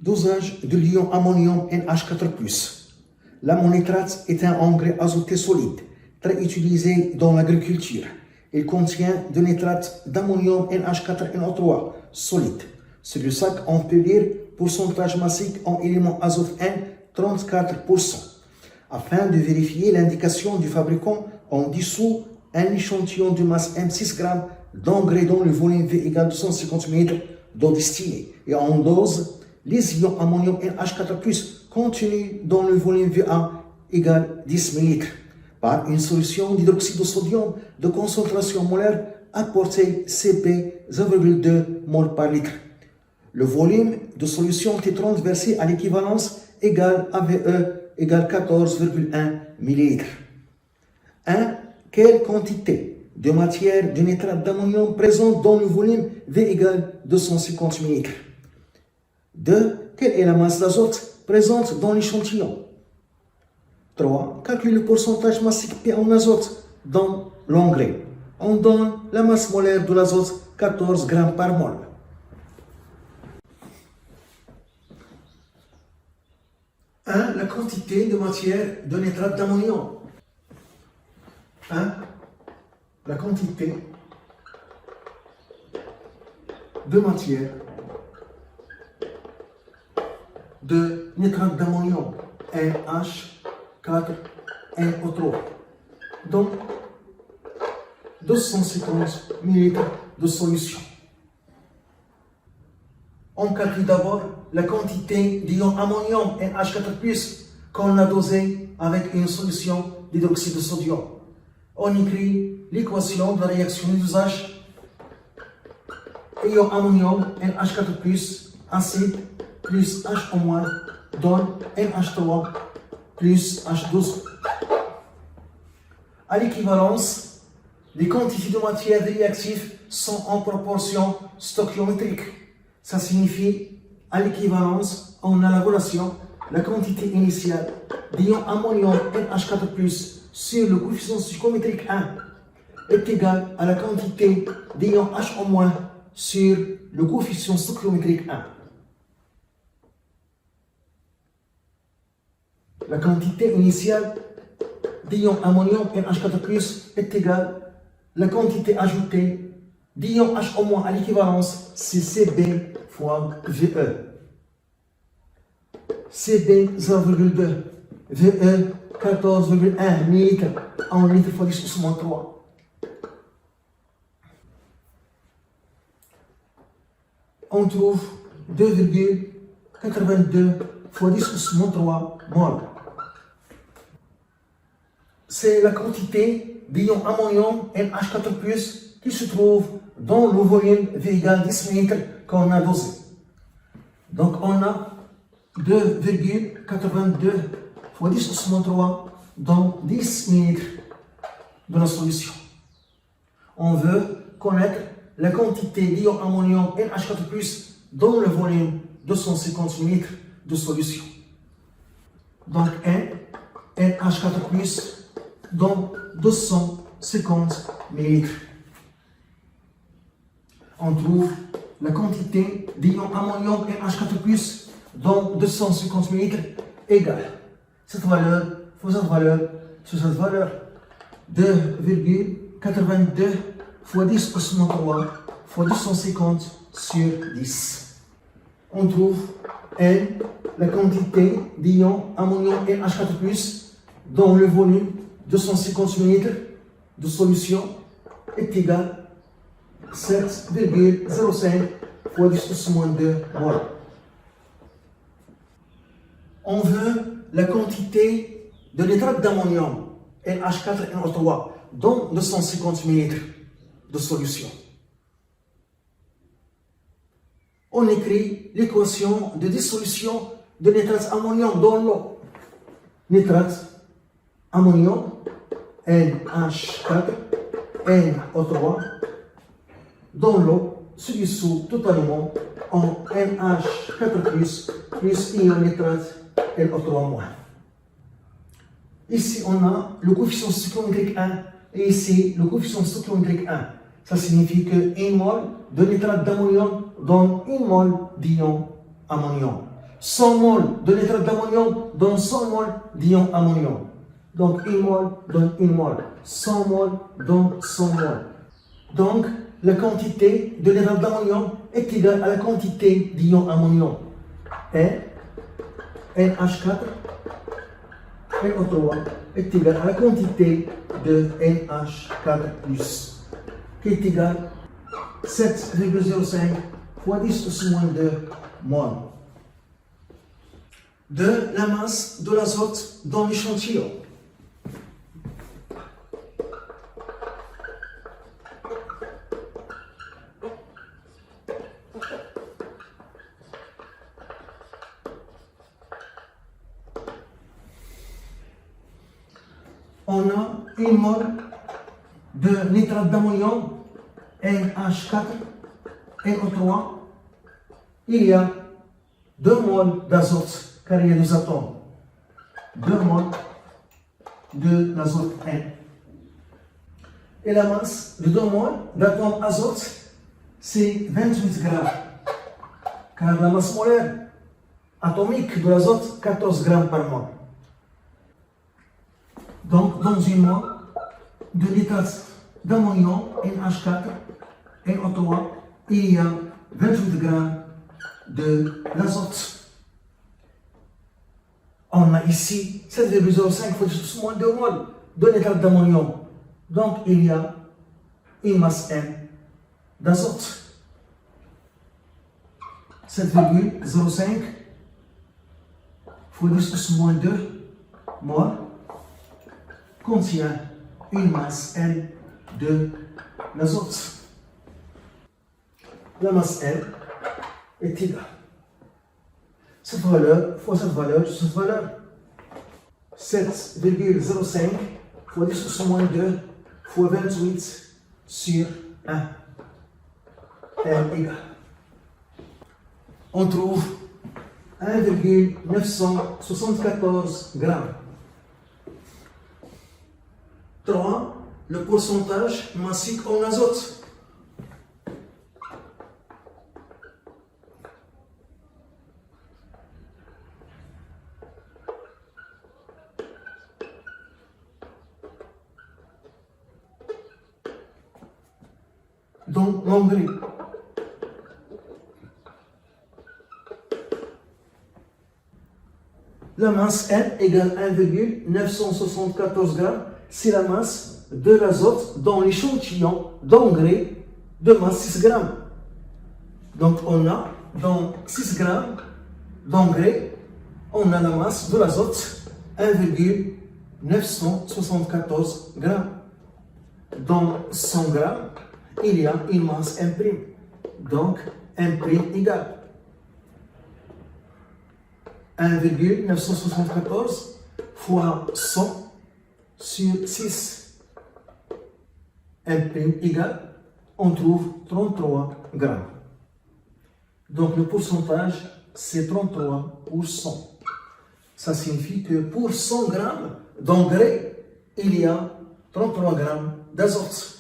Dosage de l'ion ammonium NH4+. L'ammonitrate est un engrais azoté solide, très utilisé dans l'agriculture. Il contient de nitrate d'ammonium NH4NO3 solide. Sur le sac, on peut lire pourcentage massique en élément azote N 34%. Afin de vérifier l'indication du fabricant, on dissout un échantillon de masse M 6 g d'engrais dont le volume V égale 250 ml d'eau distillée et on dose les ions ammonium NH4+, contenus dans le volume VA égale 10 ml par une solution d'hydroxyde de sodium de concentration molaire apportée CP 0,2 mol par litre. Le volume de solution T30 versé à l'équivalence égale AVE égale 14,1 ml. 1. Quelle quantité de matière de nitrate d'ammonium présente dans le volume V égale 250 ml. 2. Quelle est la masse d'azote présente dans l'échantillon? 3. Calcule le pourcentage massique P en azote dans l'engrais. On donne la masse molaire de l'azote 14 g par mol. La quantité de matière de nitrate d'ammonium. 1. La quantité de matière de nitrate d'ammonium NH4NO3 donc 250 ml de solution. On calcule d'abord la quantité d'ion ammonium NH4+, qu'on a dosé avec une solution d'hydroxyde de sodium. On écrit l'équation de la réaction d'usage. Ion ammonium NH4+, acide plus HO- donne NH3 plus H12. À l'équivalence, les quantités de matière réactive sont en proportion stoichiométrique. Ça signifie, à l'équivalence, on a la relation, la quantité initiale d'ion ammonium NH4+, sur le coefficient stoichiométrique 1 est égale à la quantité d'ion HO- sur le coefficient stoichiométrique 1. La quantité initiale d'ion ammonium NH4+, est égale à la quantité ajoutée d'ion HO- à l'équivalence, c'est CB fois VE. CB 0,2, VE 14,1 ml en litre fois 10 puissance 3. On trouve 2,82 fois 10 puissance 3 mol. C'est la quantité d'ion ammonium NH4+, qui se trouve dans le volume V égale 10 ml qu'on a dosé. Donc on a 2,82 fois 10 puissance 3 dans 10 ml de la solution. On veut connaître la quantité d'ion ammonium NH4+, dans le volume 250 ml de solution. Donc NH4+, dans 250 ml. On trouve la quantité d'ion ammonium NH4+, dans 250 ml égale cette valeur fois cette valeur sur cette valeur 2,82 fois 10 puissance 3 fois 250 sur 10. On trouve N, la quantité d'ion ammonium NH4+, dans le volume 250 ml de solution est égal à 7,05 fois 10 puissance 2 mol. On veut la quantité de nitrate d'ammonium NH4NO3 dans 250 ml de solution. On écrit l'équation de dissolution de nitrate ammonium dans l'eau. Nitrate ammonium NH4NO3 dans l'eau se dissout totalement en NH4+ plus ion nitrate NO3-. Ici, on a le coefficient stoichiométrique 1 et ici, le coefficient stoichiométrique 1. Ça signifie que 1 mol de nitrate d'ammonium donne 1 mol d'ion ammonium. 100 mol de nitrate d'ammonium donne 100 mol d'ion ammonium. Donc 1 mol donne 1 mol. 100 mol donne 100 mol. Donc la quantité de nitrate d'ammonium est égale à la quantité d'ion ammonium. NH4 NO3 est égal à la quantité de NH4+, qui est égal à 7,05 fois 10 moins 2 mol de la masse de l'azote dans l'échantillon. On a 1 mol de nitrate d'ammonium, NH4, NO3. Il y a 2 moles d'azote, car il y a 2 atomes. 2 moles de l'azote N. Et la masse de 2 moles d'atomes azote, c'est 28 grammes. Car la masse molaire atomique de l'azote, 14 grammes par mol. Donc, dans une mole de nitrate d'ammonium, NH4, NO3, il y a 28 grammes de l'azote. On a ici 7,05 fois 10 moins 2 mol de nitrate d'ammonium. Donc, il y a une masse N d'azote. 7,05 fois 10 moins 2 mol contient une masse N de l'azote. La masse N est égale. Cette valeur fois cette valeur, 7,05 fois 10 moins 2 fois 28 sur 1. N égale. On trouve 1,974 grammes. 3. Le pourcentage massique en azote. Dans l'engrais. La masse N égale 1,974 grammes. C'est la masse de l'azote dans l'échantillon d'engrais de masse 6 grammes. Donc on a dans 6 grammes d'engrais, on a la masse de l'azote 1,974 grammes. Dans 100 grammes, il y a une masse M'. Donc M' égale 1,974 fois 100 sur 6. M' égale, on trouve 33 grammes. Donc le pourcentage, c'est 33%. Ça signifie que pour 100 grammes d'engrais, il y a 33 grammes d'azote.